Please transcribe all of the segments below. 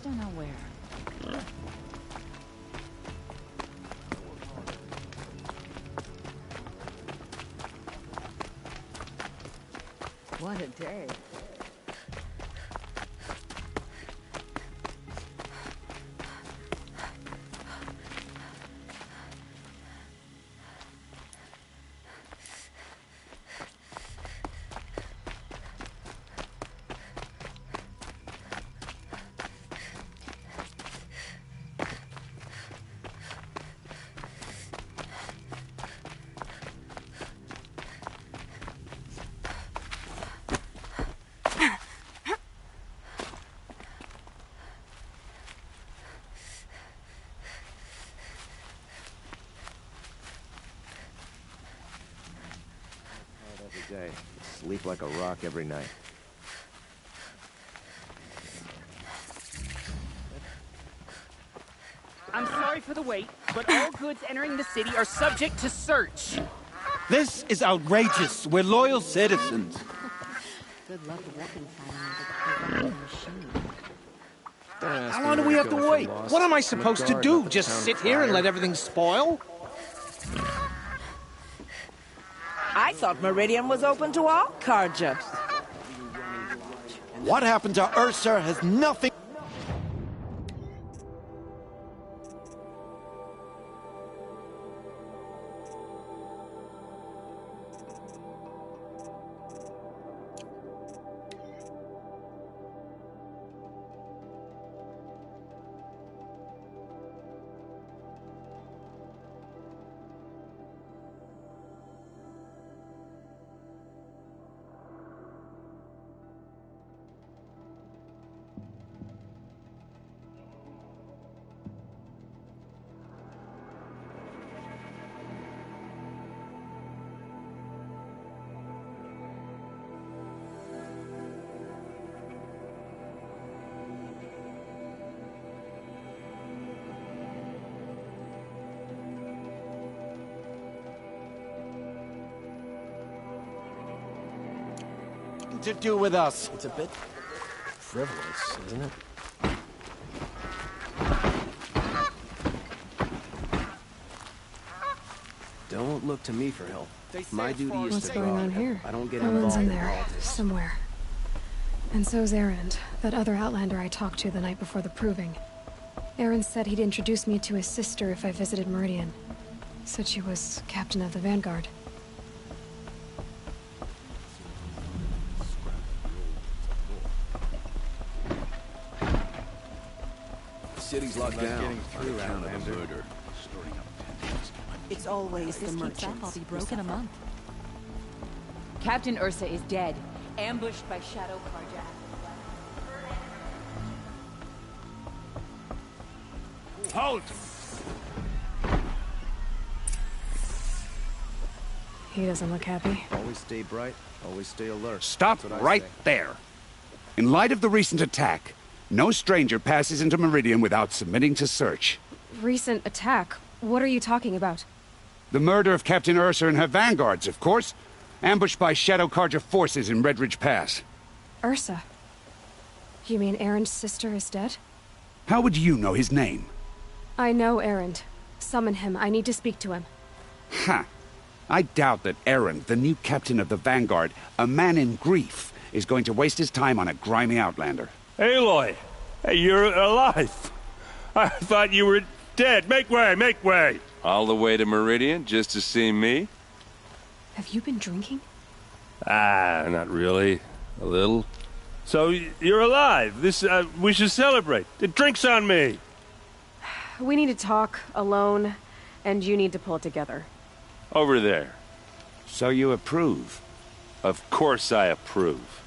don't know where. What a day. Day. Sleep like a rock every night. I'm sorry for the wait, but all goods entering the city are subject to search. This is outrageous. We're loyal citizens. Good luck reconciling with the machine. How long do we have to wait? What am I supposed to do? Just sit here and let everything spoil? I thought Meridian was open to all Carja. What happened to Ursa has nothing... to do with us. It's a bit frivolous, isn't it? Don't look to me for help. My duty is What's to going on guard. here? I don't get Ellen's involved in in there, politics. somewhere. And so's Erend, that other Outlander I talked to the night before the proving. Erend said he'd introduce me to his sister if I visited Meridian. Said she was captain of the Vanguard. The city's locked down on account of the murder. It's always the This keeps up, merchants. I'll be broke in a month. Captain Ursa is dead, ambushed by Shadow Carja. Halt! He doesn't look happy. Always stay bright, always stay alert. Stop That's what I right say. there. In light of the recent attack, no stranger passes into Meridian without submitting to search. Recent attack? What are you talking about? The murder of Captain Ursa and her vanguards, of course. Ambushed by Shadow Carja forces in Redridge Pass. Ursa? You mean Erend's sister is dead? How would you know his name? I know Erend. Summon him. I need to speak to him. Ha! I doubt that Erend, the new captain of the Vanguard, a man in grief, is going to waste his time on a grimy outlander. Aloy! Hey, you're alive! I thought you were dead. Make way, make way! All the way to Meridian just to see me? Have you been drinking? Ah, not really. A little. So, you're alive. We should celebrate. The drink's on me. We need to talk, alone, and you need to pull it together. Over there. So you approve? Of course I approve.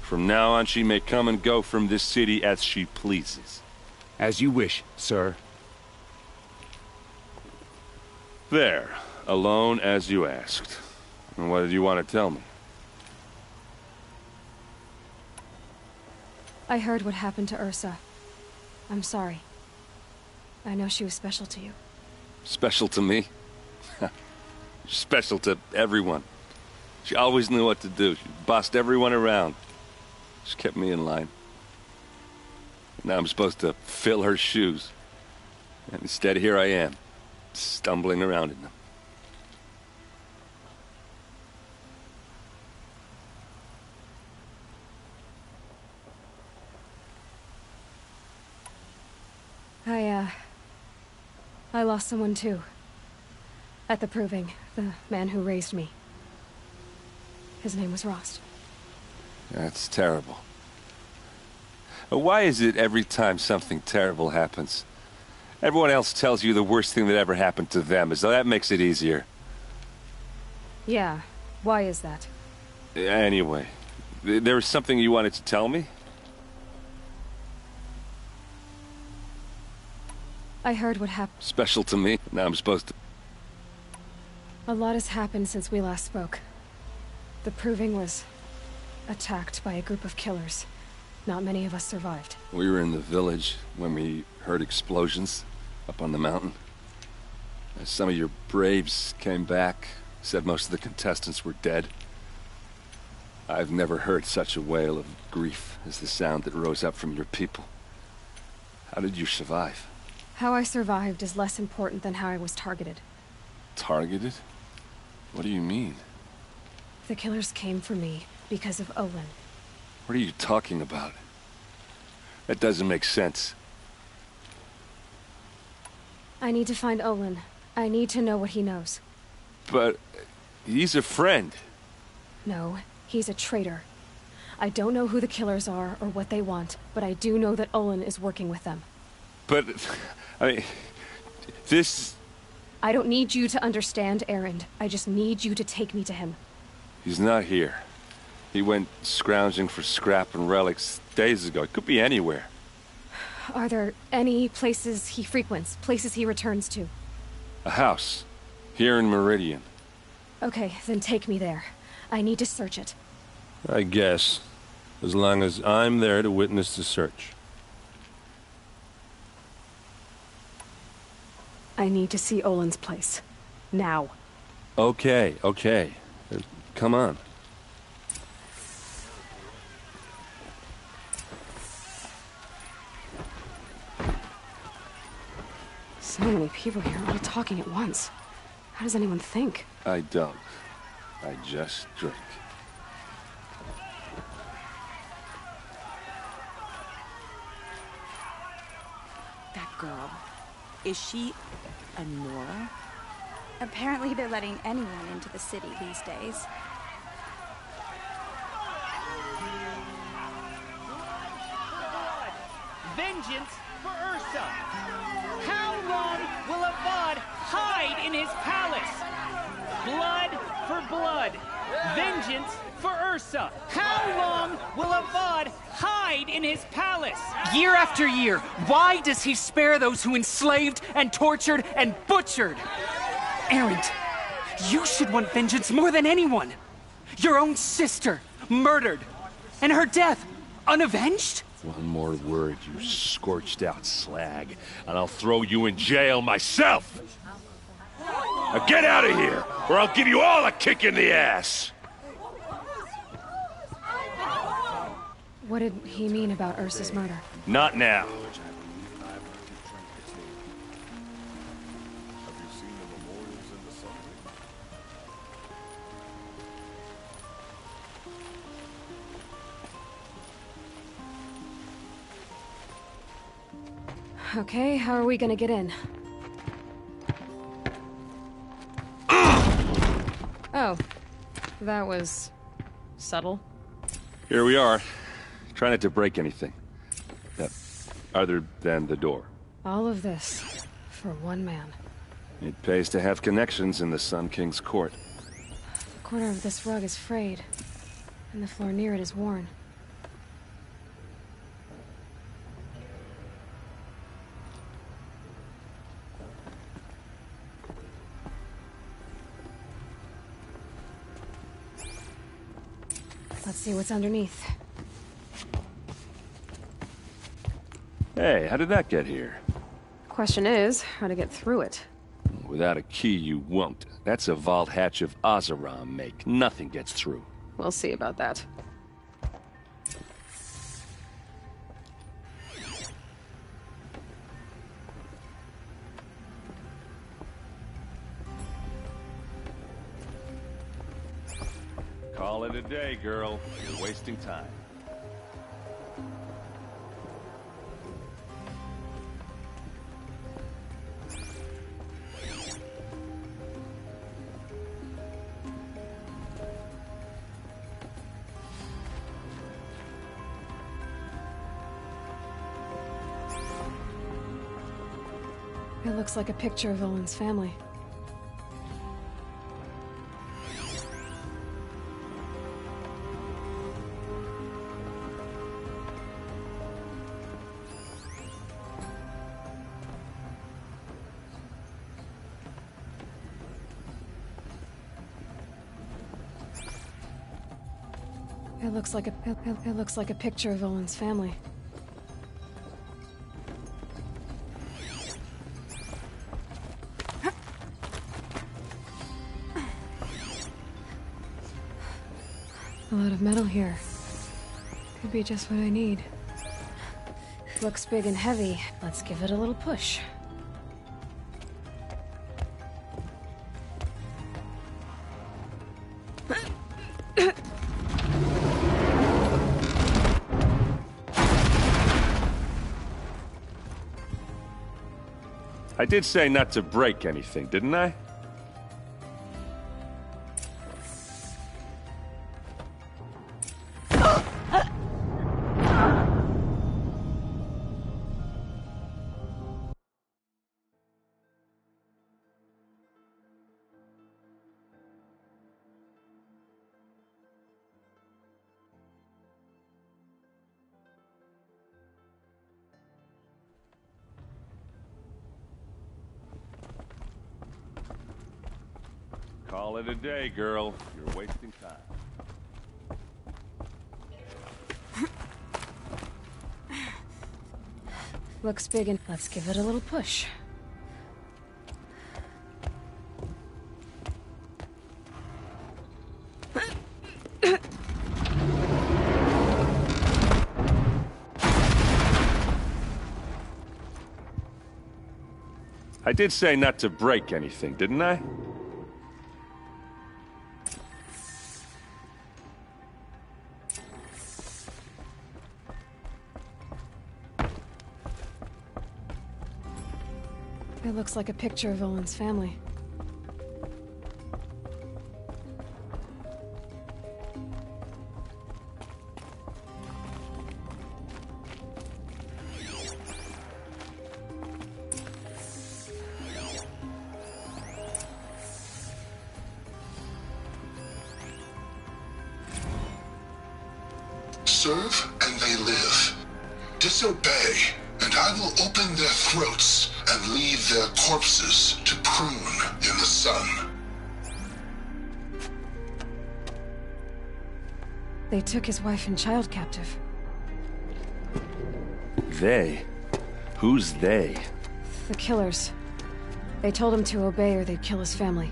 From now on, she may come and go from this city as she pleases. As you wish, sir. There. Alone as you asked. And what did you want to tell me? I heard what happened to Ursa. I'm sorry. I know she was special to you. Special to me? Special to everyone. She always knew what to do. She bossed everyone around. She kept me in line. Now I'm supposed to fill her shoes. And instead, here I am, stumbling around in them. I lost someone too. At the proving, the man who raised me. His name was Rost. That's terrible. Why is it every time something terrible happens, everyone else tells you the worst thing that ever happened to them, as though that makes it easier? Yeah, why is that? Anyway, there was something you wanted to tell me? I heard what happened. Special to me? Now I'm supposed to... A lot has happened since we last spoke. The proving was attacked by a group of killers. Not many of us survived. We were in the village when we heard explosions up on the mountain. Some of your braves came back, said most of the contestants were dead. I've never heard such a wail of grief as the sound that rose up from your people. How did you survive? How I survived is less important than how I was targeted. Targeted? What do you mean? The killers came for me because of Olin. What are you talking about? That doesn't make sense. I need to find Olin. I need to know what he knows. But he's a friend. No, he's a traitor. I don't know who the killers are or what they want, but I do know that Olin is working with them. But, I mean, this... I don't need you to understand, Erend. I just need you to take me to him. He's not here. He went scrounging for scrap and relics days ago. It could be anywhere. Are there any places he frequents? Places he returns to? A house. Here in Meridian. Okay, then take me there. I need to search it. I guess. As long as I'm there to witness the search. I need to see Olin's place. Now. Okay. Come on. So many people here, all talking at once. How does anyone think? I don't. I just drink. That girl. Is she a Nora? Apparently they're letting anyone into the city these days. Vengeance for Ursa! How long will Avad hide in his palace? Blood for blood. Vengeance for Ursa. How long will Avad hide in his palace? Year after year, why does he spare those who enslaved and tortured and butchered? Erend, you should want vengeance more than anyone. Your own sister, murdered, and her death, unavenged? One more word, you scorched out slag, and I'll throw you in jail myself! Now get out of here, or I'll give you all a kick in the ass! What did he mean about Ursa's murder? Not now. Okay, how are we gonna get in? Oh, that was subtle. Here we are. Try not to break anything. Other than the door. All of this for one man. It pays to have connections in the Sun King's court. The corner of this rug is frayed, and the floor near it is worn. Let's see what's underneath. Hey, how did that get here? Question is, how to get through it. Without a key, you won't. That's a vault hatch of Oseram make. Nothing gets through. We'll see about that. Call it a day, girl. You're wasting time. It looks like a picture of Olin's family. It looks like a picture of Olin's family. A lot of metal here. Could be just what I need. Looks big and heavy. Let's give it a little push. I did say not to break anything, didn't I? Call it a day, girl. You're wasting time. Looks big and let's give it a little push. I did say not to break anything, didn't I? It looks like a picture of Olin's family. Serve and they live. Disobey, and I will open their throats and leave their corpses to prune in the sun. They took his wife and child captive. They? Who's they? The killers. They told him to obey or they'd kill his family.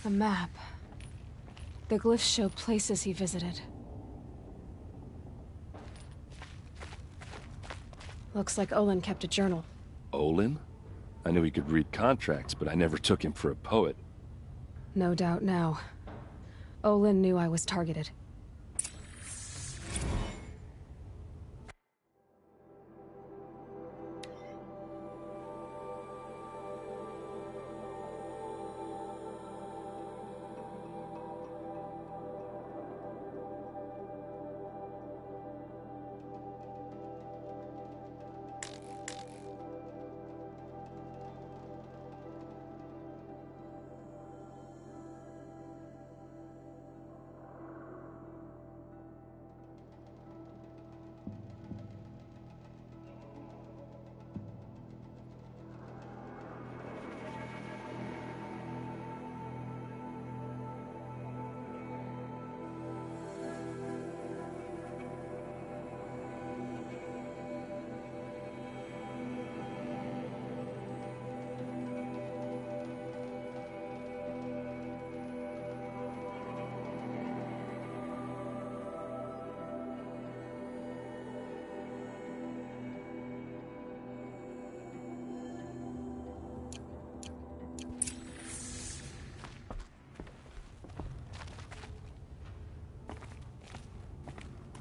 A map. The glyphs show places he visited. Looks like Olin kept a journal. Olin? I knew he could read contracts, but I never took him for a poet. No doubt now. Olin knew I was targeted.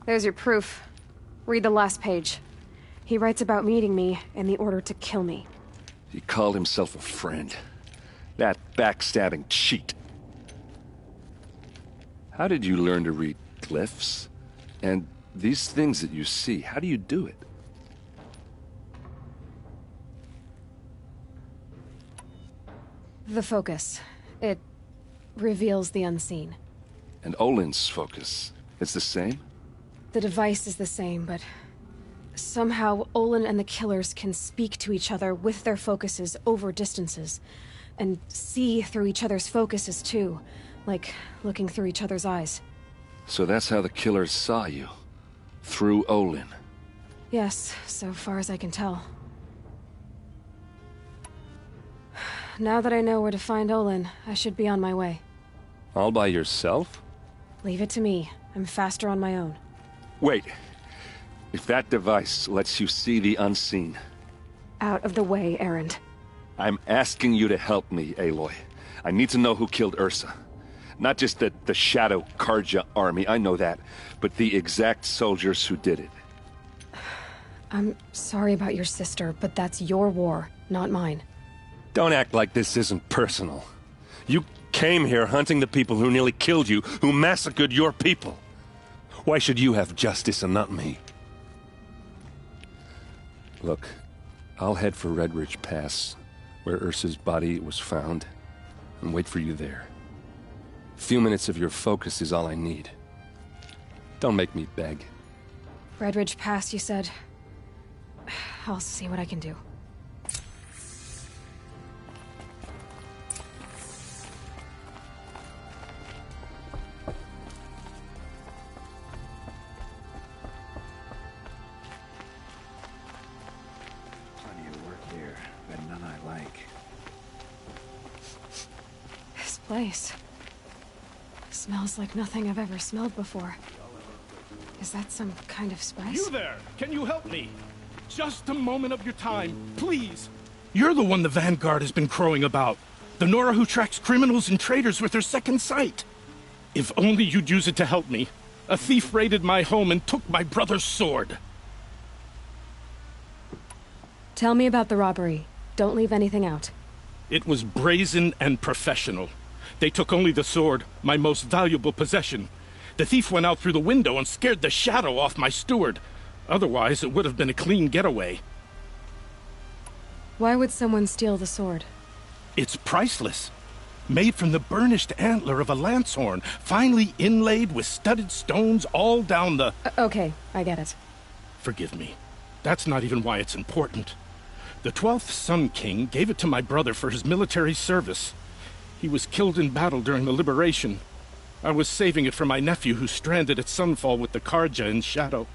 There's your proof. Read the last page. He writes about meeting me and the order to kill me. He called himself a friend. That backstabbing cheat. How did you learn to read glyphs? And these things that you see, how do you do it? The focus. It reveals the unseen. And Olin's focus, it's the same? The device is the same, but somehow Olin and the killers can speak to each other with their focuses over distances, and see through each other's focuses too, like looking through each other's eyes. So that's how the killers saw you? Through Olin? Yes, so far as I can tell. Now that I know where to find Olin, I should be on my way. All by yourself? Leave it to me. I'm faster on my own. Wait. If that device lets you see the unseen... Out of the way, Erend. I'm asking you to help me, Aloy. I need to know who killed Ursa. Not just the Shadow Karja army, I know that, but the exact soldiers who did it. I'm sorry about your sister, but that's your war, not mine. Don't act like this isn't personal. You came here hunting the people who nearly killed you, who massacred your people. Why should you have justice and not me? Look, I'll head for Red Ridge Pass, where Ursa's body was found, and wait for you there. A few minutes of your focus is all I need. Don't make me beg. Red Ridge Pass, you said? I'll see what I can do. Plenty of work here, but none I like. This place smells like nothing I've ever smelled before. Is that some kind of spice? You there! Can you help me? Just a moment of your time, please! You're the one the Vanguard has been crowing about. The Nora who tracks criminals and traitors with her second sight. If only you'd use it to help me. A thief raided my home and took my brother's sword. Tell me about the robbery. Don't leave anything out. It was brazen and professional. They took only the sword, my most valuable possession. The thief went out through the window and scared the shadow off my steward. Otherwise, it would have been a clean getaway. Why would someone steal the sword? It's priceless. Made from the burnished antler of a lancehorn, finely inlaid with studded stones all down the... Okay, I get it. Forgive me. That's not even why it's important. The 12th Sun King gave it to my brother for his military service. He was killed in battle during the liberation. I was saving it for my nephew who's stranded at Sunfall with the Karja in Shadow.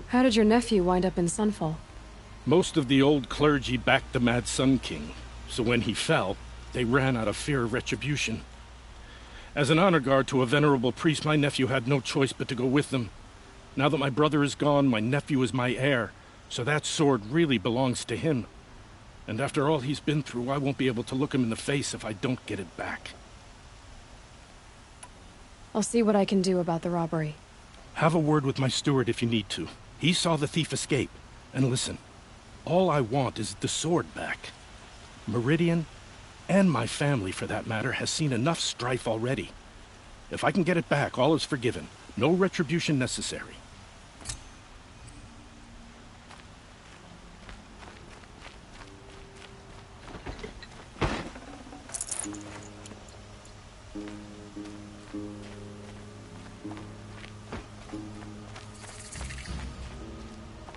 How did your nephew wind up in Sunfall? Most of the old clergy backed the Mad Sun King, so when he fell, they ran out of fear of retribution. As an honor guard to a venerable priest, my nephew had no choice but to go with them. Now that my brother is gone, my nephew is my heir, so that sword really belongs to him. And after all he's been through, I won't be able to look him in the face if I don't get it back. I'll see what I can do about the robbery. Have a word with my steward if you need to. He saw the thief escape. And listen, all I want is the sword back. Meridian, and my family for that matter, has seen enough strife already. If I can get it back, all is forgiven. No retribution necessary.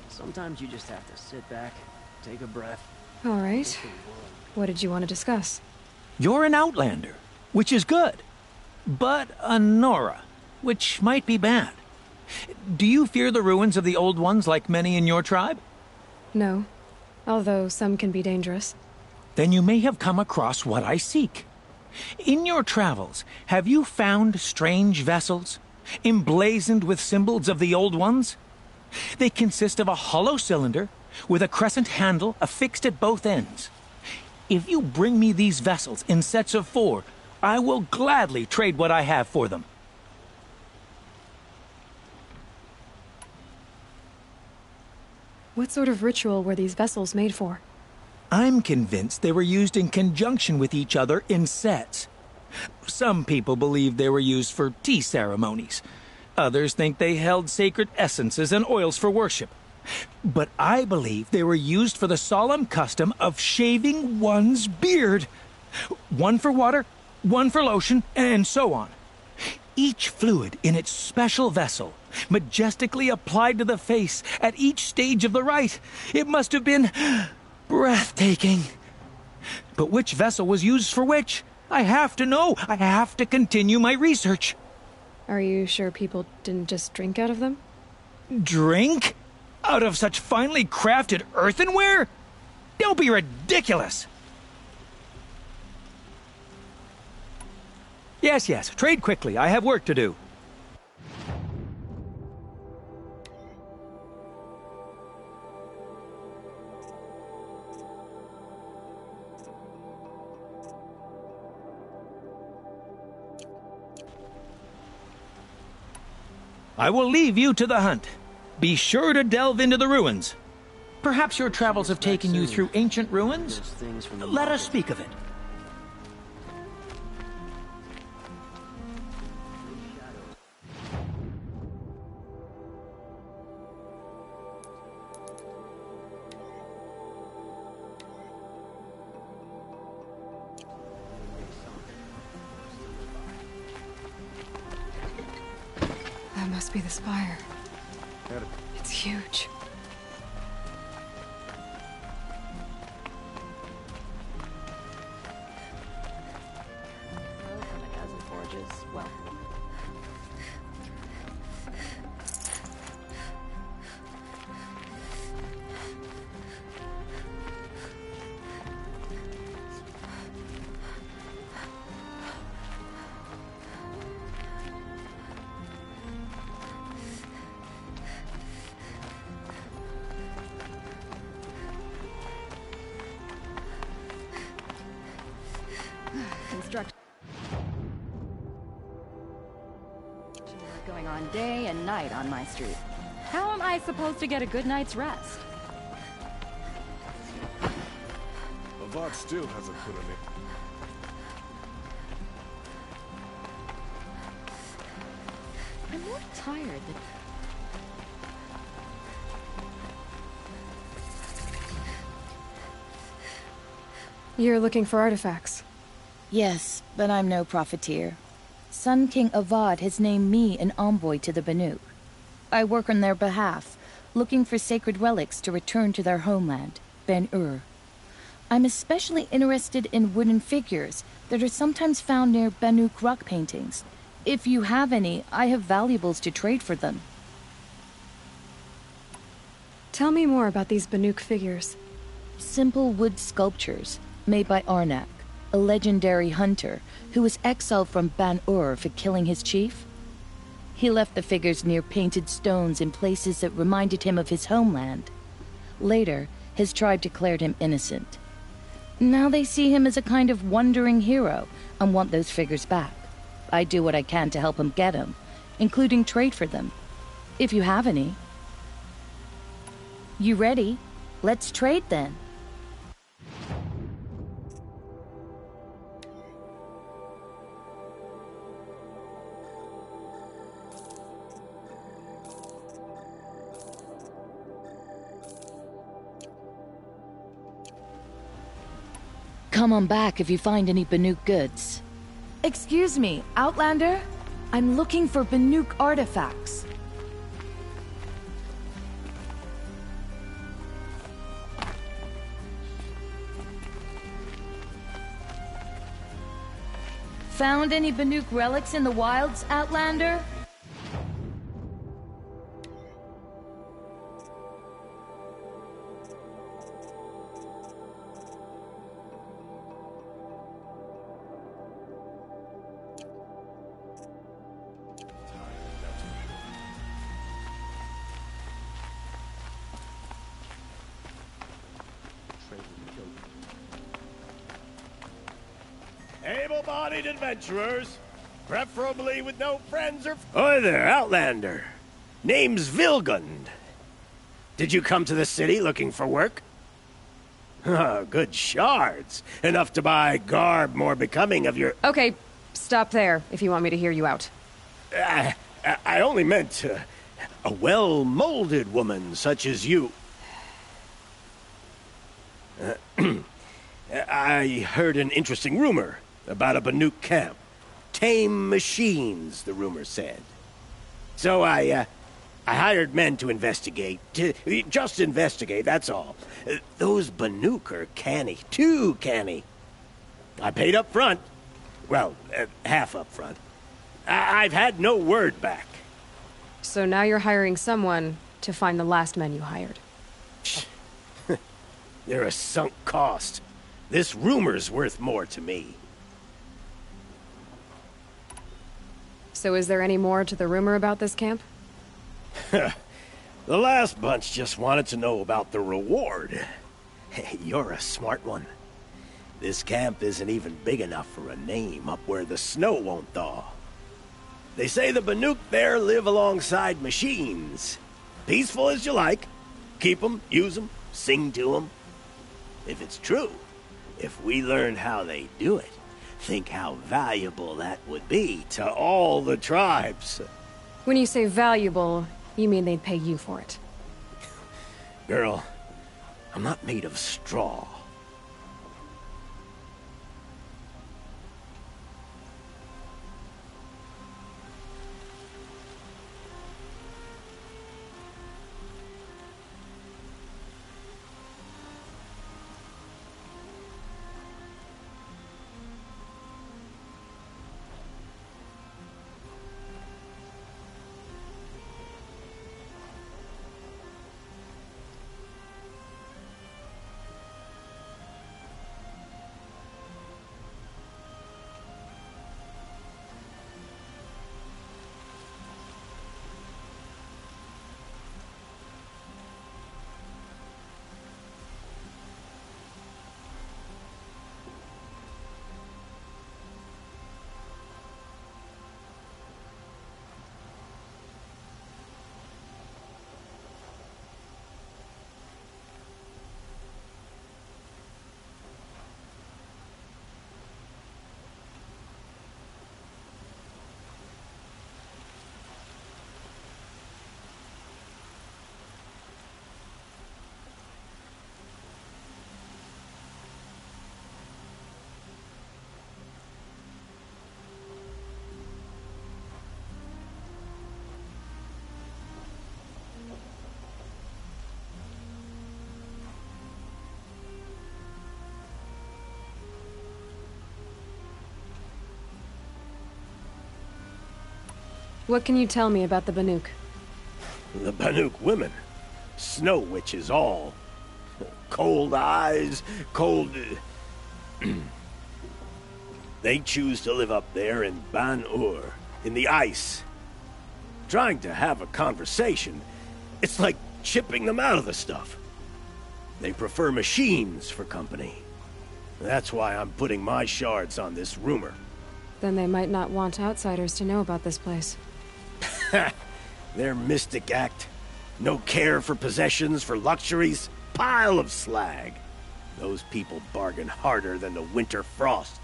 Sometimes you just have to sit back, take a breath. All right. What did you want to discuss? You're an Outlander, which is good. But a Nora, which might be bad. Do you fear the ruins of the Old Ones like many in your tribe? No, although some can be dangerous. Then you may have come across what I seek. In your travels, have you found strange vessels, emblazoned with symbols of the Old Ones? They consist of a hollow cylinder with a crescent handle affixed at both ends. If you bring me these vessels in sets of 4, I will gladly trade what I have for them. What sort of ritual were these vessels made for? I'm convinced they were used in conjunction with each other in sets. Some people believe they were used for tea ceremonies. Others think they held sacred essences and oils for worship. But I believe they were used for the solemn custom of shaving one's beard. One for water, one for lotion, and so on. Each fluid in its special vessel, majestically applied to the face at each stage of the rite. It must have been breathtaking. But which vessel was used for which? I have to know. I have to continue my research. Are you sure people didn't just drink out of them? Drink? Out of such finely crafted earthenware? Don't be ridiculous! Yes, trade quickly. I have work to do. I will leave you to the hunt. Be sure to delve into the ruins. Perhaps your travels have taken you through ancient ruins? Let us speak of it. That must be the spire. It's huge. Going on day and night on my street. How am I supposed to get a good night's rest? Avad still hasn't put in it. I'm more tired than... You're looking for artifacts? Yes, but I'm no profiteer. Sun King Avad has named me an envoy to the Banuk. I work on their behalf, looking for sacred relics to return to their homeland, Ben-Ur. I'm especially interested in wooden figures that are sometimes found near Banuk rock paintings. If you have any, I have valuables to trade for them. Tell me more about these Banuk figures. Simple wood sculptures made by Arnak, a legendary hunter who was exiled from Ban-Ur for killing his chief. He left the figures near painted stones in places that reminded him of his homeland. Later, his tribe declared him innocent. Now they see him as a kind of wandering hero and want those figures back. I do what I can to help him get them, including trade for them, if you have any. You ready? Let's trade then. Come on back if you find any Banuk goods. Excuse me, Outlander? I'm looking for Banuk artifacts. Found any Banuk relics in the wilds, Outlander? Able-bodied adventurers, preferably with no friends or... Hi there, Outlander. Name's Vilgund. Did you come to the city looking for work? Good shards. Enough to buy garb more becoming of your... Okay, stop there if you want me to hear you out. I only meant a well-molded woman such as you. I heard an interesting rumor about a Banuk camp. Tame machines, the rumor said. So I hired men to investigate. Just investigate, that's all. Those Banuk are canny. Too canny. I paid up front. Well, half up front. I've had no word back. So now you're hiring someone to find the last men you hired. They're a sunk cost. This rumor's worth more to me. So is there any more to the rumor about this camp? The last bunch just wanted to know about the reward. Hey, you're a smart one. This camp isn't even big enough for a name up where the snow won't thaw. They say the Banuk there live alongside machines. Peaceful as you like. Keep them, use them, sing to them. If it's true, if we learn how they do it, think how valuable that would be to all the tribes. When you say valuable, you mean they'd pay you for it. Girl, I'm not made of straw. What can you tell me about the Banuk? The Banuk women. Snow witches all. Cold eyes, cold... They choose to live up there in Ban-Ur, in the ice. Trying to have a conversation, it's like chipping them out of the stuff. They prefer machines for company. That's why I'm putting my shards on this rumor. Then they might not want outsiders to know about this place. Their mystic act. No care for possessions, for luxuries. Pile of slag. Those people bargain harder than the winter frost.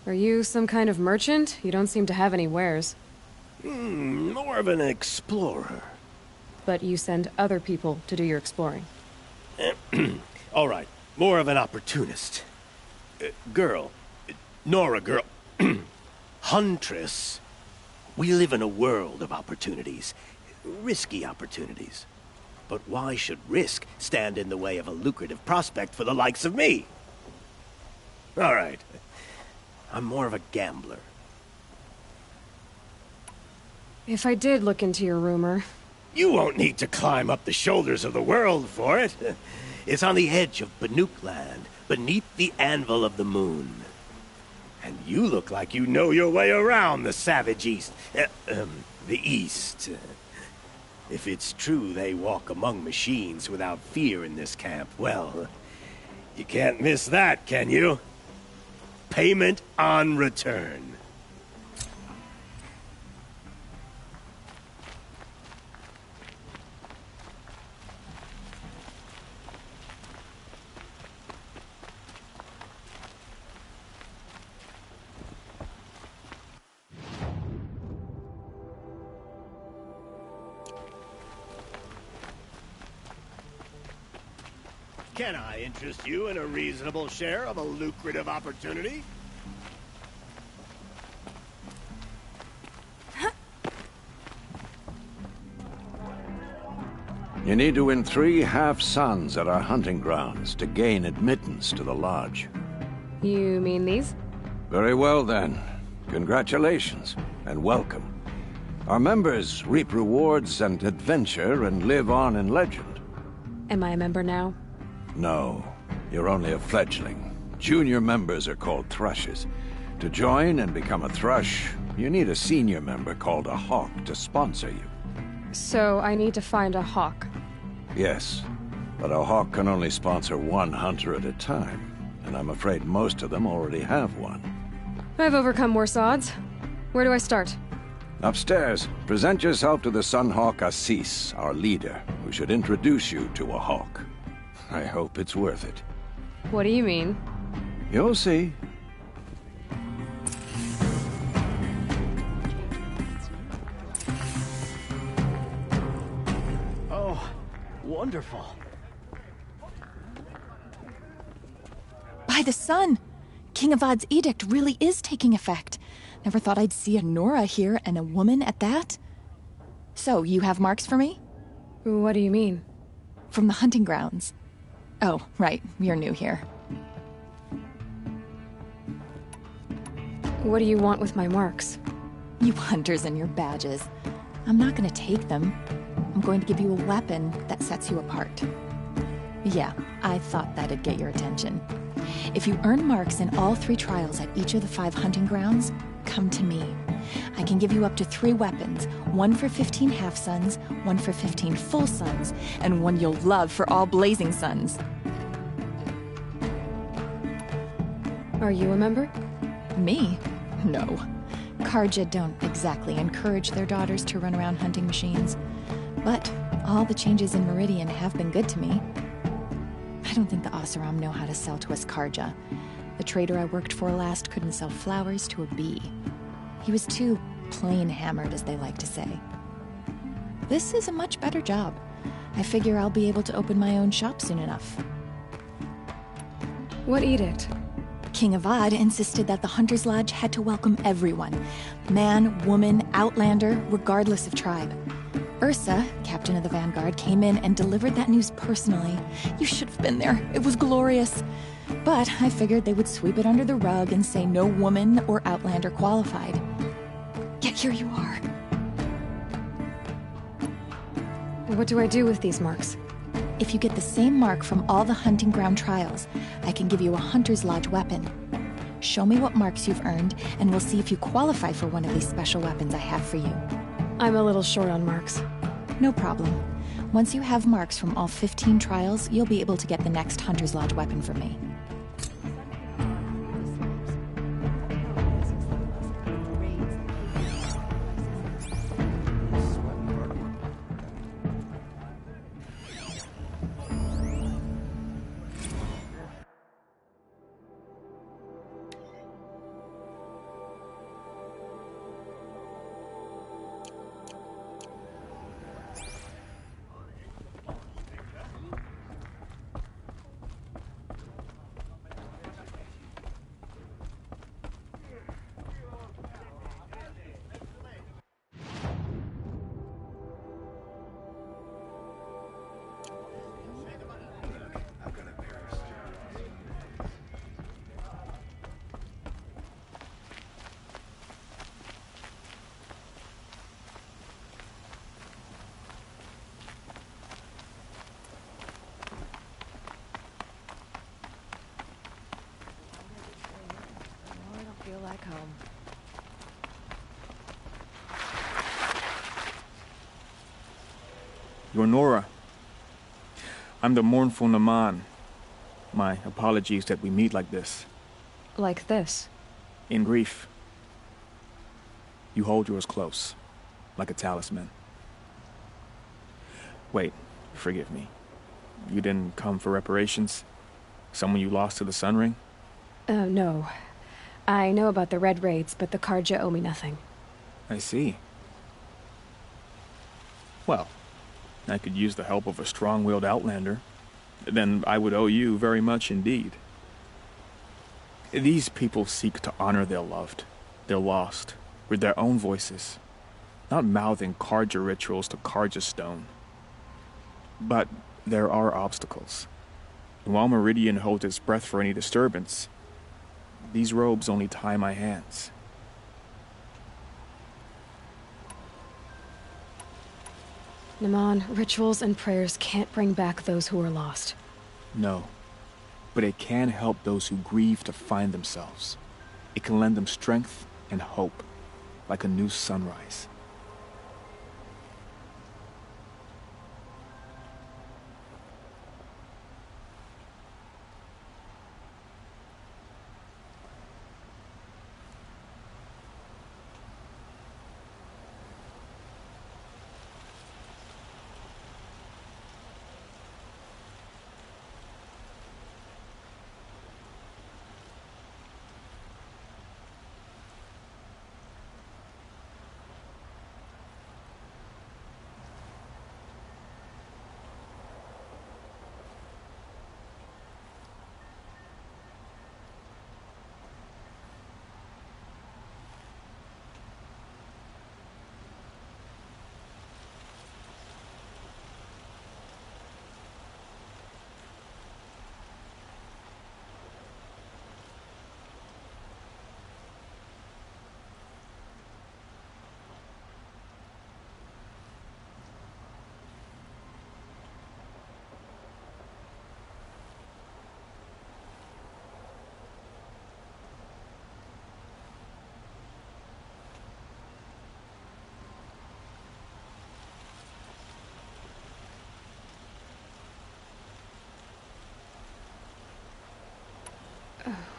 Are you some kind of merchant? You don't seem to have any wares. More of an explorer. But you send other people to do your exploring. All right, more of an opportunist. Girl. Nora girl. Huntress. We live in a world of opportunities. Risky opportunities. But why should risk stand in the way of a lucrative prospect for the likes of me? All right. I'm more of a gambler. If I did look into your rumor... You won't need to climb up the shoulders of the world for it. It's on the edge of Banuk land, beneath the anvil of the moon. And you look like you know your way around the savage east. The east. If it's true they walk among machines without fear in this camp, well, You can't miss that, can you? Payment on return. Can I interest you in a reasonable share of a lucrative opportunity? You need to win 3 half-suns at our hunting grounds to gain admittance to the lodge. You mean these? Very well, then. Congratulations, and welcome. Our members reap rewards and adventure and live on in legend. Am I a member now? No, you're only a fledgling. Junior members are called thrushes. To join and become a thrush, you need a senior member called a hawk to sponsor you. So I need to find a hawk. Yes, but a hawk can only sponsor 1 hunter at a time, and I'm afraid most of them already have one. I've overcome worse odds. Where do I start? Upstairs, present yourself to the Sunhawk Assis, our leader, who should introduce you to a hawk. I hope it's worth it. What do you mean? You'll see. Oh, wonderful. By the sun! King Avad's edict really is taking effect. Never thought I'd see a Nora here, and a woman at that. So, you have marks for me? What do you mean? From the hunting grounds. Oh, right. You're new here. What do you want with my marks? You hunters and your badges. I'm not going to take them. I'm going to give you a weapon that sets you apart. Yeah, I thought that'd get your attention. If you earn marks in all 3 trials at each of the 5 hunting grounds, come to me. I can give you up to 3 weapons, 1 for 15 half-suns, 1 for 15 full suns, and 1 you'll love for all blazing suns. Are you a member? Me? No. Karja don't exactly encourage their daughters to run around hunting machines. But all the changes in Meridian have been good to me. I don't think the Oseram know how to sell to us Karja. The trader I worked for last couldn't sell flowers to a bee. He was too plain-hammered, as they like to say. This is a much better job. I figure I'll be able to open my own shop soon enough. What edict? King Avad insisted that the Hunter's Lodge had to welcome everyone. Man, woman, outlander, regardless of tribe. Ursa, captain of the Vanguard, came in and delivered that news personally. You should have been there. It was glorious. But I figured they would sweep it under the rug and say no woman or outlander qualified. Yet here you are. What do I do with these marks? If you get the same mark from all the hunting ground trials, I can give you a Hunter's Lodge weapon. Show me what marks you've earned, and we'll see if you qualify for one of these special weapons I have for you. I'm a little short on marks. No problem. Once you have marks from all 15 trials, you'll be able to get the next Hunter's Lodge weapon from me. Like home. You're Nora. I'm the mournful Naman. My apologies that we meet like this. Like this? In grief. You hold yours close, like a talisman. Wait, forgive me. You didn't come for reparations? Someone you lost to the Sun Ring? No. I know about the Red Raids, but the Karja owe me nothing. I see. Well, I could use the help of a strong-willed outlander. Then I would owe you very much indeed. These people seek to honor their loved, their lost, with their own voices, not mouthing Karja rituals to Karja stone. But there are obstacles. And while Meridian holds its breath for any disturbance, these robes only tie my hands. Naman, rituals and prayers can't bring back those who are lost. No, but it can help those who grieve to find themselves. It can lend them strength and hope, like a new sunrise.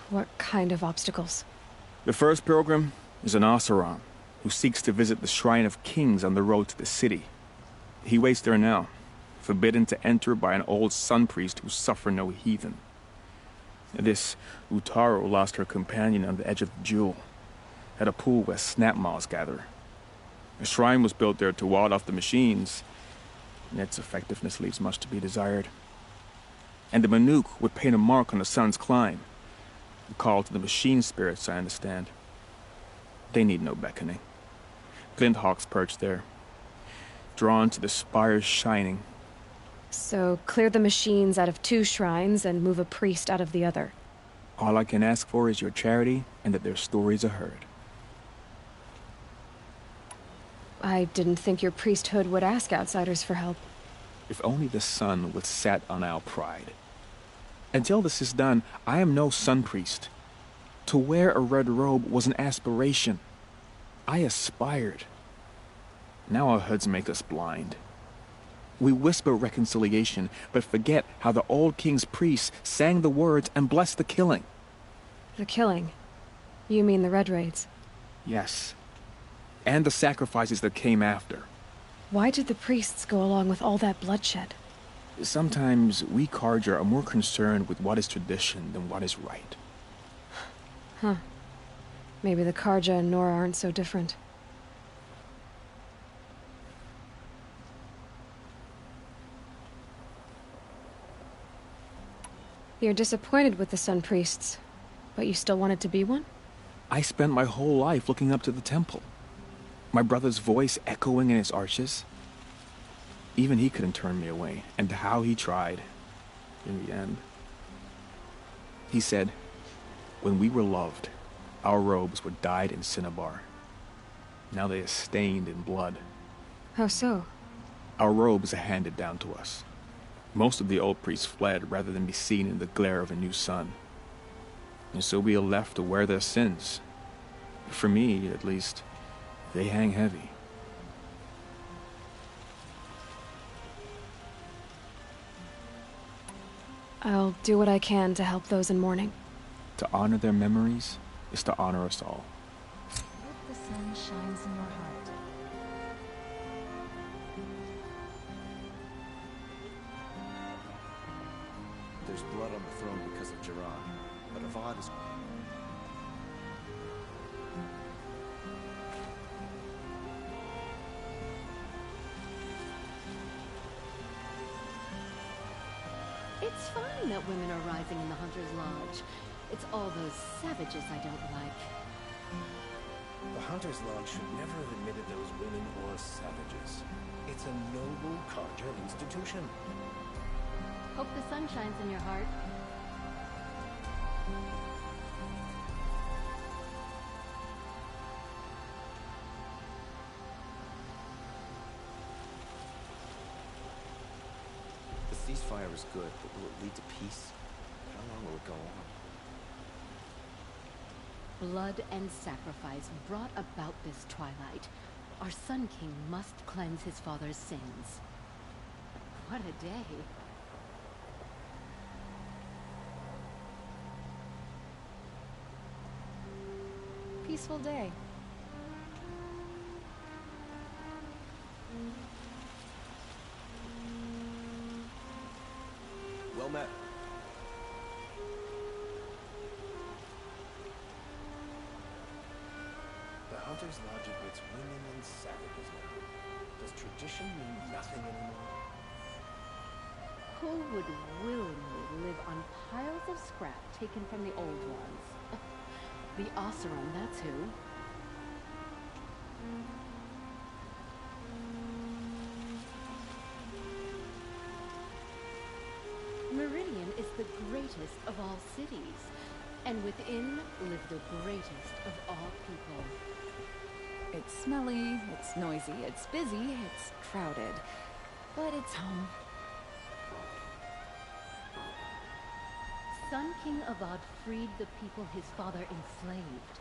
What kind of obstacles? The first pilgrim is an Oseram who seeks to visit the Shrine of Kings on the road to the city. He waits there now, forbidden to enter by an old sun priest who suffer no heathen. This Utaro lost her companion on the edge of the jewel, at a pool where snap moths gather. A shrine was built there to ward off the machines, and its effectiveness leaves much to be desired. And the Manuk would paint a mark on the sun's climb, a call to the machine spirits, I understand. They need no beckoning. Glint hawks perch there, drawn to the spires shining. So, clear the machines out of 2 shrines and move a priest out of the other. All I can ask for is your charity and that their stories are heard. I didn't think your priesthood would ask outsiders for help. If only the sun would set on our pride. Until this is done, I am no sun priest. To wear a red robe was an aspiration. I aspired. Now our hoods make us blind. We whisper reconciliation, but forget how the old king's priests sang the words and blessed the killing. The killing? You mean the Red Raids? Yes. And the sacrifices that came after. Why did the priests go along with all that bloodshed? Sometimes we Karja are more concerned with what is tradition than what is right. Huh. Maybe the Karja and Nora aren't so different. You're disappointed with the Sun Priests, but you still wanted to be one? I spent my whole life looking up to the temple. My brother's voice echoing in its arches. Even he couldn't turn me away, and how he tried, in the end. He said, when we were loved, our robes were dyed in cinnabar. Now they are stained in blood. How so? Our robes are handed down to us. Most of the old priests fled rather than be seen in the glare of a new sun. And so we are left to wear their sins. For me, at least, they hang heavy. I'll do what I can to help those in mourning. To honor their memories is to honor us all. Hope the sun shines in your heart. There's blood on the throne because of Jiran, but Avad is... It's fine that women are rising in the Hunter's Lodge. It's all those savages I don't like. The Hunter's Lodge should never have admitted those women or savages. It's a noble Carja institution. Hope the sun shines in your heart. The ceasefire is good, but will it lead to peace? How long will it go on? Blood and sacrifice brought about this twilight. Our Sun King must cleanse his father's sins. What a day. Peaceful day. Well met. The Hunter's Lodge admits women and savages now. Does tradition mean nothing anymore? Who would willingly live on piles of scrap taken from the old ones? The Oseram, that's who. Meridian is the greatest of all cities, and within live the greatest of all people. It's smelly, it's noisy, it's busy, it's crowded. But it's home. Sun King Avad freed the people his father enslaved.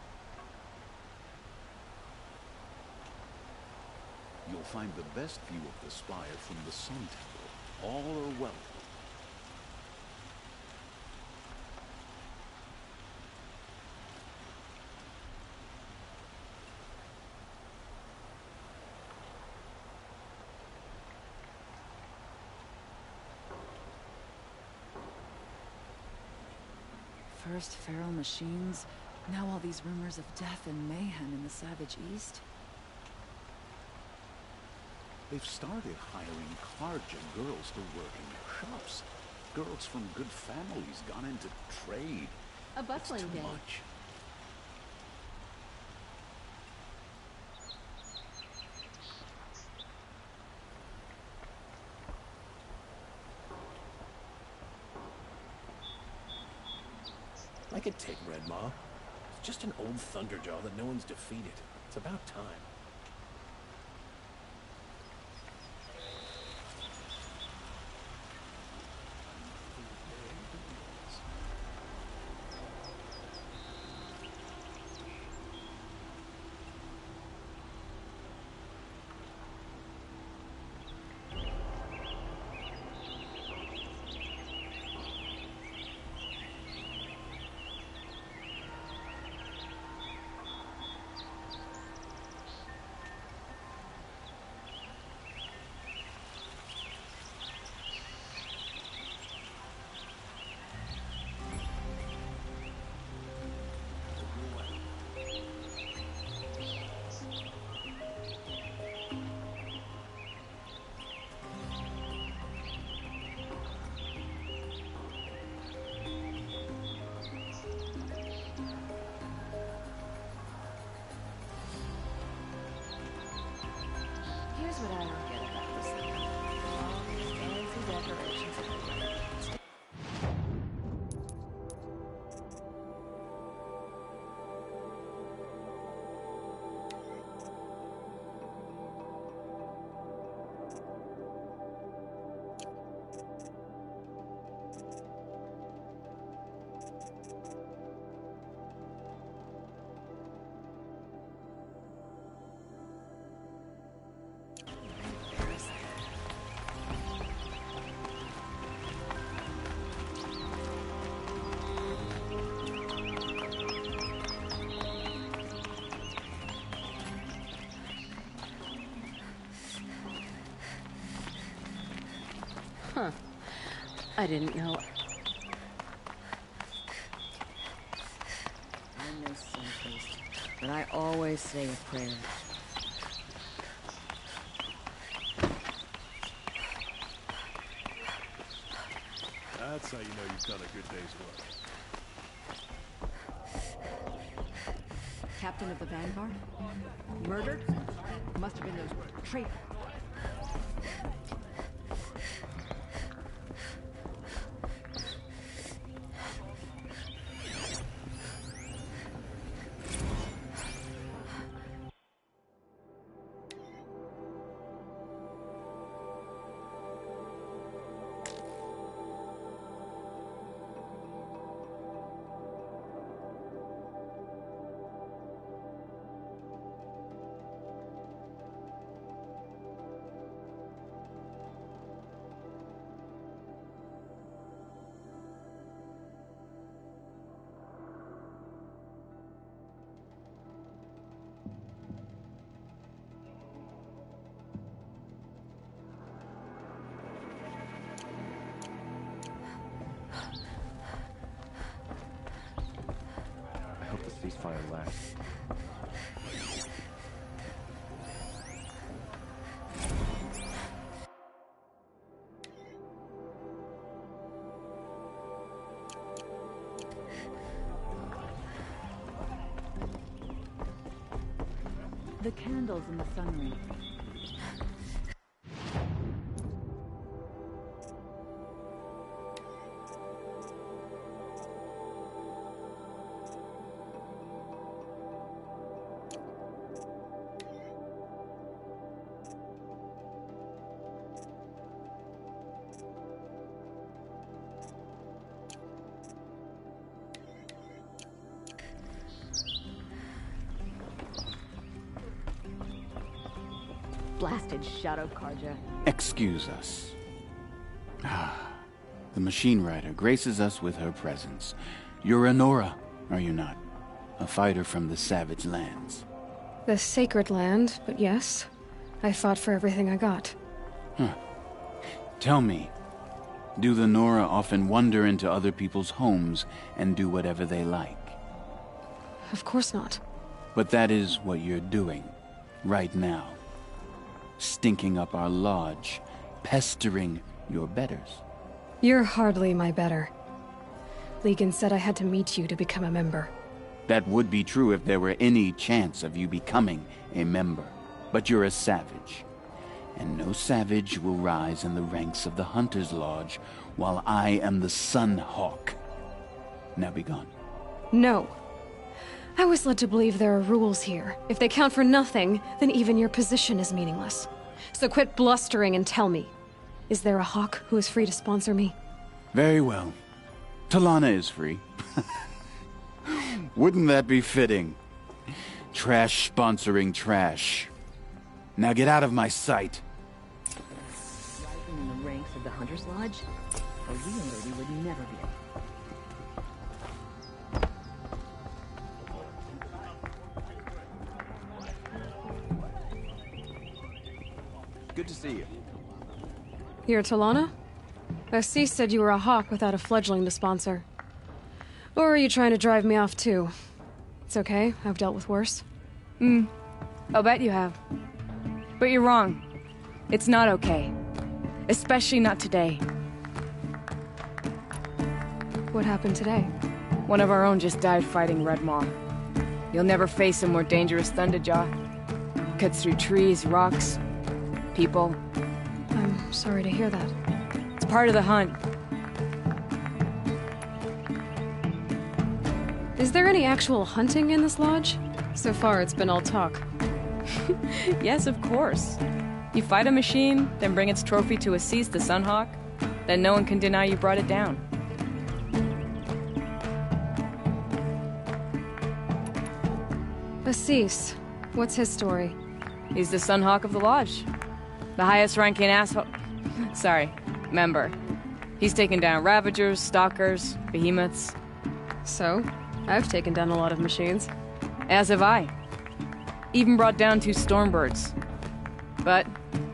You'll find the best view of the spire from the Sun Temple. All are welcome. First feral machines, now all these rumors of death and mayhem in the Savage East. They've started hiring Karja girls to work in their shops. Girls from good families gone into trade. A bustling It's too day. much. I could take Red Maw. It's just an old Thunderjaw that no one's defeated. It's about time. Huh. I didn't know. I'm no sun-faced, but I always say a prayer. That's how you know you've done a good day's work. Captain of the Vanguard? Murdered? Must have been those traitors. I hope the ceasefire lasts. The candles in the sunroom. Blasted Shadow Karja. Excuse us. The machine rider graces us with her presence. You're a Nora, are you not? A fighter from the Savage Lands. The Sacred Land, but yes. I fought for everything I got. Tell me, do the Nora often wander into other people's homes and do whatever they like? Of course not. But that is what you're doing, right now. Stinking up our lodge, pestering your betters. You're hardly my better. Legan said I had to meet you to become a member. That would be true if there were any chance of you becoming a member. But you're a savage. And no savage will rise in the ranks of the Hunter's Lodge while I am the Sun Hawk. Now be gone. No. I was led to believe there are rules here. If they count for nothing, then even your position is meaningless. So quit blustering and tell me. Is there a Hawk who is free to sponsor me? Very well. Talana is free. Wouldn't that be fitting? Trash sponsoring trash. Now get out of my sight. Rising in the ranks of the Hunter's Lodge? A real lady would never be. Good to see you. You're Talana? Assis said you were a Hawk without a fledgling to sponsor. Or are you trying to drive me off too? It's okay, I've dealt with worse. I'll bet you have. But you're wrong. It's not okay. Especially not today. What happened today? One of our own just died fighting Red Maw. You'll never face a more dangerous Thunderjaw. Cuts through trees, rocks, people. I'm sorry to hear that. It's part of the hunt. Is there any actual hunting in this lodge? So far, it's been all talk. Yes, of course. You fight a machine, then bring its trophy to Assis the Sunhawk, then no one can deny you brought it down. Assis, what's his story? He's the Sunhawk of the Lodge. The highest ranking asshole... Sorry, member. He's taken down Ravagers, Stalkers, Behemoths. So, I've taken down a lot of machines. As have I. Even brought down 2 Stormbirds. But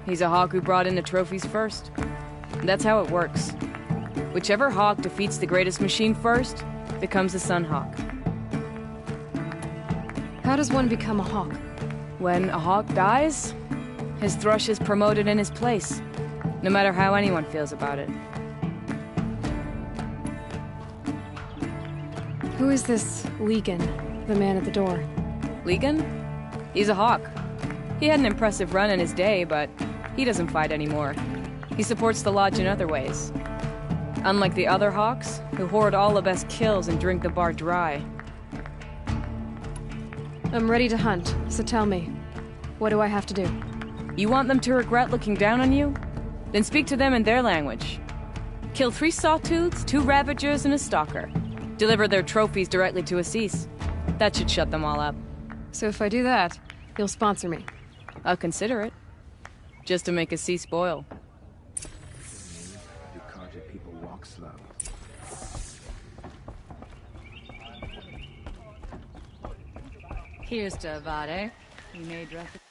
he's a Hawk who brought in the trophies first. That's how it works. Whichever hawk defeats the greatest machine first becomes the Sun Hawk. How does one become a hawk? When a hawk dies, his thrush is promoted in his place, no matter how anyone feels about it. Who is this Legan, the man at the door? Legan? He's a hawk. He had an impressive run in his day, but he doesn't fight anymore. He supports the lodge in other ways. Unlike the other hawks, who hoard all the best kills and drink the bar dry. I'm ready to hunt, so tell me, what do I have to do? You want them to regret looking down on you? Then speak to them in their language. Kill 3 sawtooths, 2 ravagers, and a stalker. Deliver their trophies directly to Assis. That should shut them all up. So if I do that, you'll sponsor me? I'll consider it. Just to make Assis spoil. You Carja people walk slow. Here's to Avade. We made record.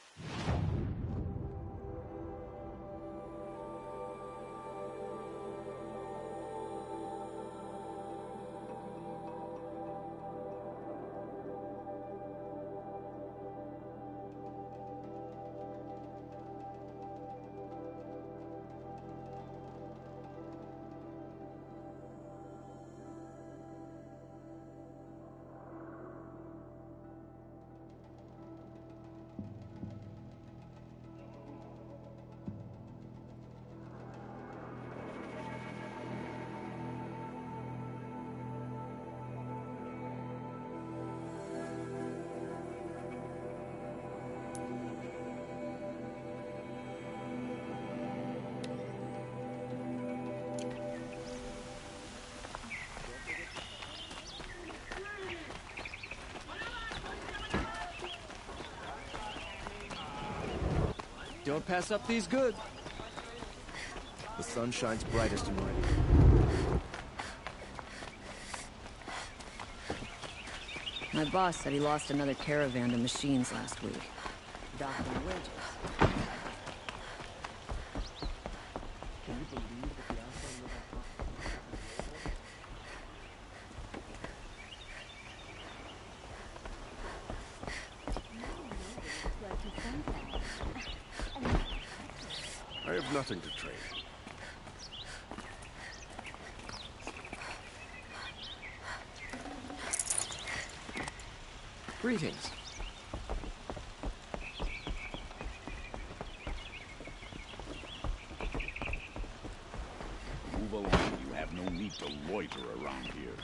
Don't pass up these goods. The sun shines brightest in Meridian. My boss said he lost another caravan to machines last week. Docking wages. Can you believe that the outside was I have nothing to trade. Greetings. Move along. You have no need to loiter around here.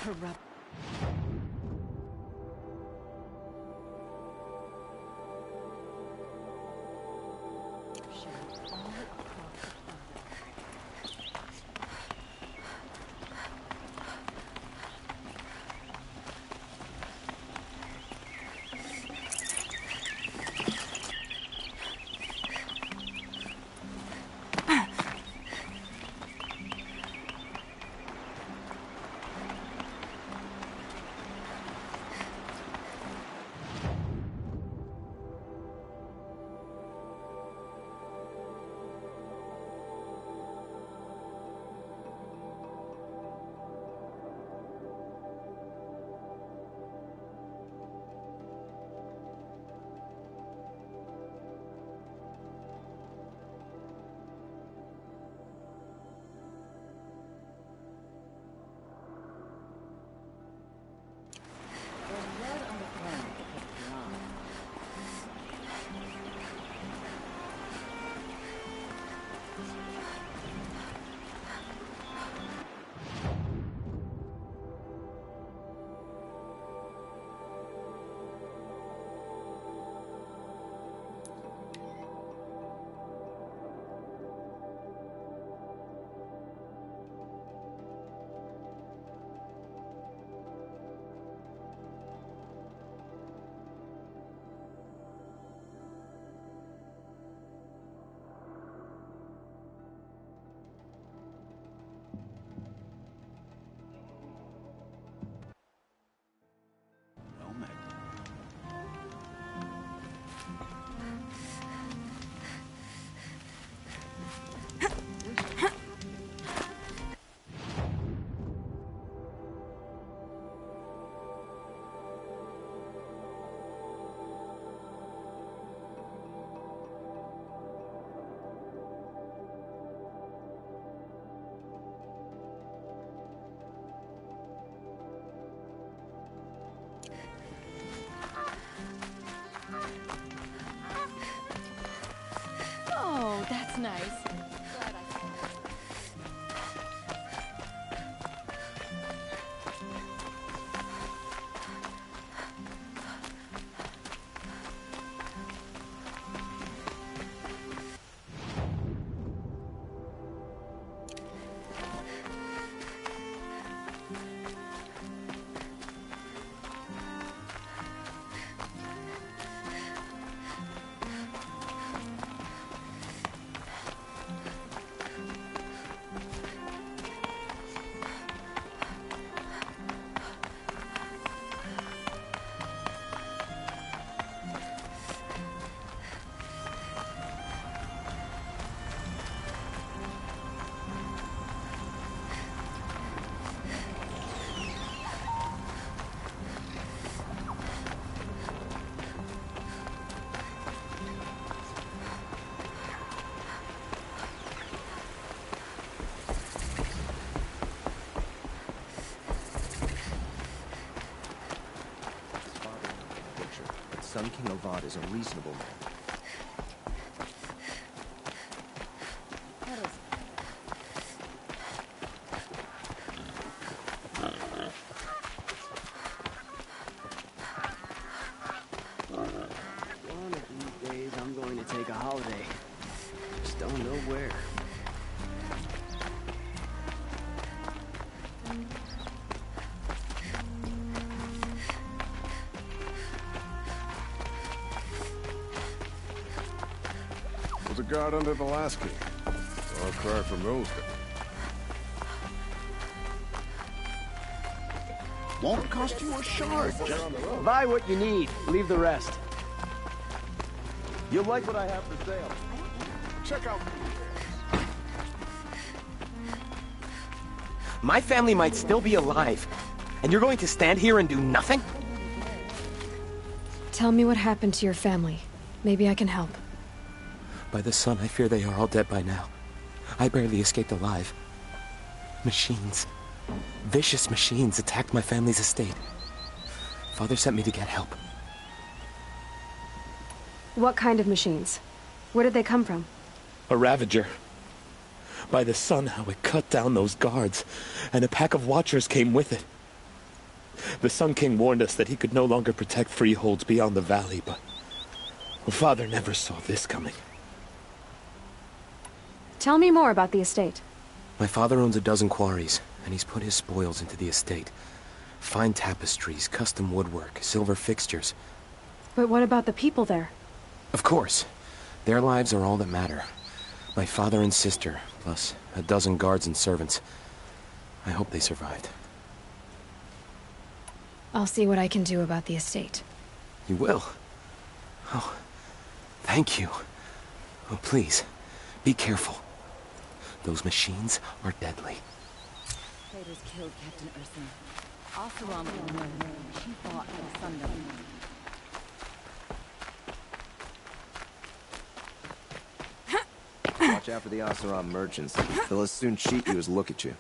Corrupt. Oh, that's nice. Sun King Avad is a reasonable man. One of these days, I'm going to take a holiday. Just don't know where. Was a guard under the last king. Far cry from Rosedale. Won't cost you a shard. Buy what you need, leave the rest. You'll like what I have for sale. Check out. My family might still be alive, and you're going to stand here and do nothing? Tell me what happened to your family. Maybe I can help. By the sun, I fear they are all dead by now. I barely escaped alive. Machines. Vicious machines attacked my family's estate. Father sent me to get help. What kind of machines? Where did they come from? A Ravager. By the sun, how it cut down those guards, and a pack of watchers came with it. The Sun King warned us that he could no longer protect freeholds beyond the valley, but Father never saw this coming. Tell me more about the estate. My father owns a dozen quarries, and he's put his spoils into the estate. Fine tapestries, custom woodwork, silver fixtures. But what about the people there? Of course. Their lives are all that matter. My father and sister, plus a dozen guards and servants. I hope they survived. I'll see what I can do about the estate. You will? Oh, thank you. Oh, please, be careful. Those machines are deadly. Traitors killed Captain Ursa. Oseram killed her. She fought for Sundown. Watch out for the Oseram merchants. They'll as soon cheat you as look at you.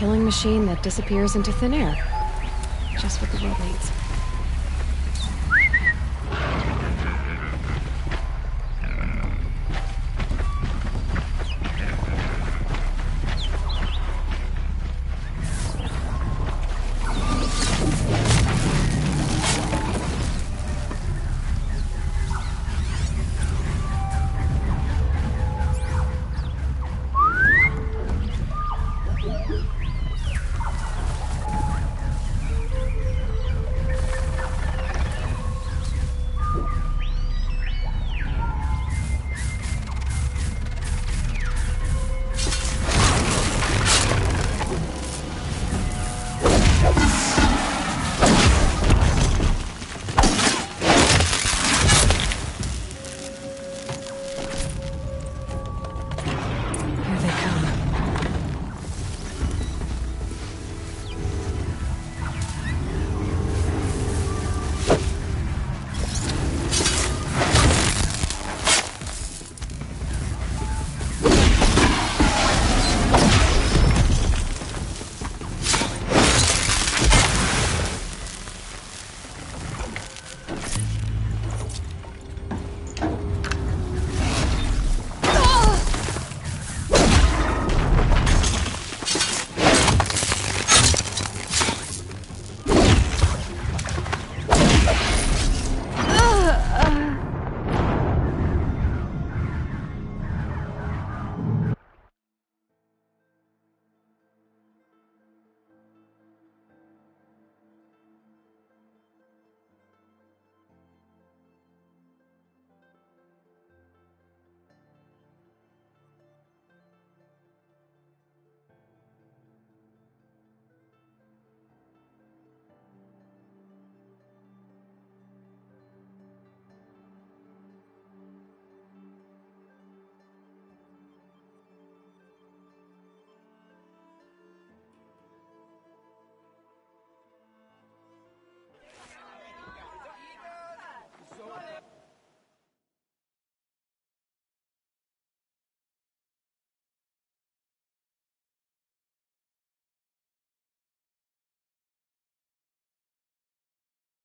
killing machine that disappears into thin air. Just what the world needs.